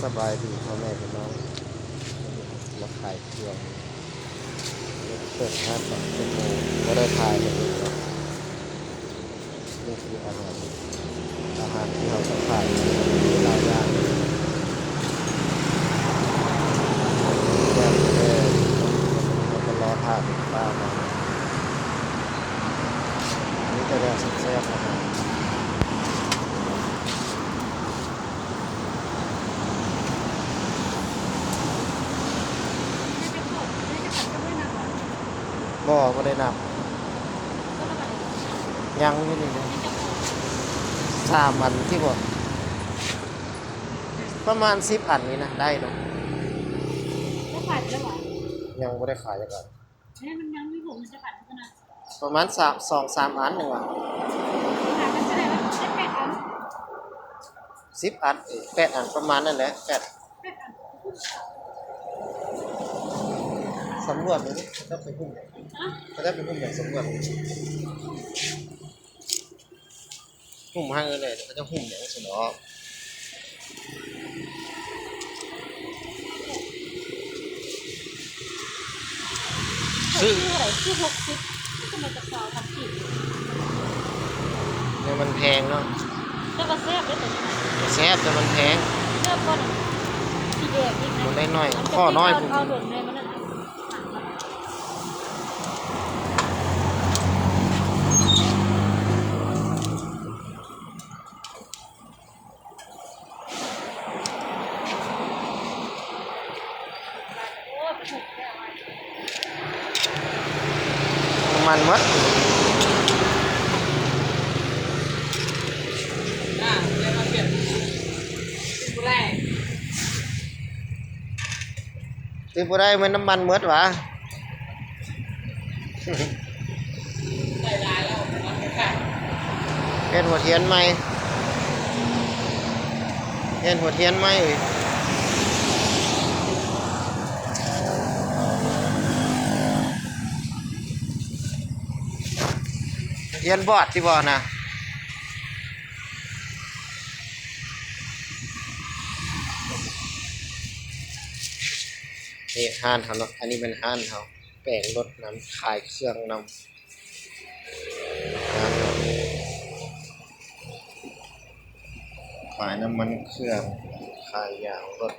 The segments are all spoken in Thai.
สบายดีพ่อแม่พี่น้องมาขายเครื่องเปิดห้าสองชั่วโมงก็ได้ถ่ายเลยครับนี่คืออาหารที่เราจะขายหลายอย่างแก้มแก้เราก็รอถ่ายป้ามานี่จะได้แซ่บๆนะครับบ่ได้นับยังอยู่นี่นะ3 อันที่บ่ประมาณ10 อันนี้นะได้เนาะ ก็ขายไปแล้วเหรอยังบ่ได้ขายจักอันมันยังไม่ผมมันจะขายขนาดประมาณ2-3 อันนึงว่ะขายมันจะได้ว่าได้8 อัน10 อัน8 อันประมาณนั่นแหละ8อันสำรวจนี่เขาจะไปหุ้มเขาจะไปหุ้มอย่างสำรวจหุ้มให้เลยเขาจะหุ้มอย่างสุดเนาะชื่ออะไรชื่อ60ทำไมจะต่อทำผิดเนี่ยมันแพงเนาะแล้วก็แซ่บด้วยแต่แซ่บแต่มันแพงแซ่บก่อนสีแดงอีกนะมันได้น้อยข้อน้อยผมเอาหล่นเลยมันนั่นนะมันมัดตีบ่ได้มันน้ำมันมัดวะเห็นหัวเทียนไหมเห็นหัวเทียนไหมเทียนบอดที่บ่นะนี่ห้านเขาเนาะอันนี้เป็นห้านเขาแปลงรถน้ำขายเครื่องนำขายน้ำมันเครื่องขายยางรถ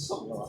ส่งแล้ว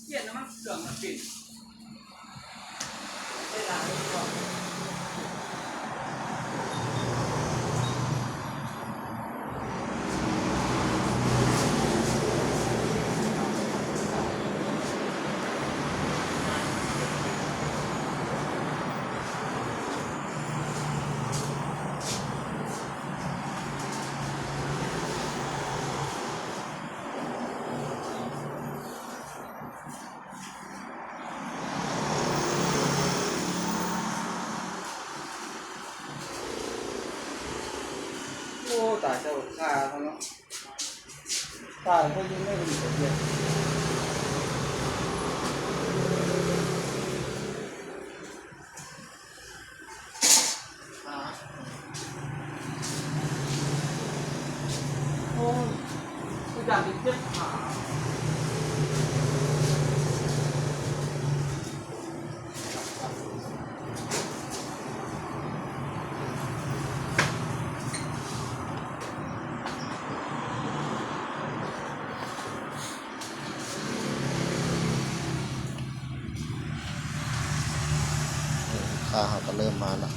เกียดน้ำมันเครื่องมันปิดเวลาไม่พอโอ้ตายเจ้าขาเขาเนาะตายเขายังไม่ดีเลย โอ้ยทุกอย่างที่เจ็บขา เขาก็เริ่มมาแล้ว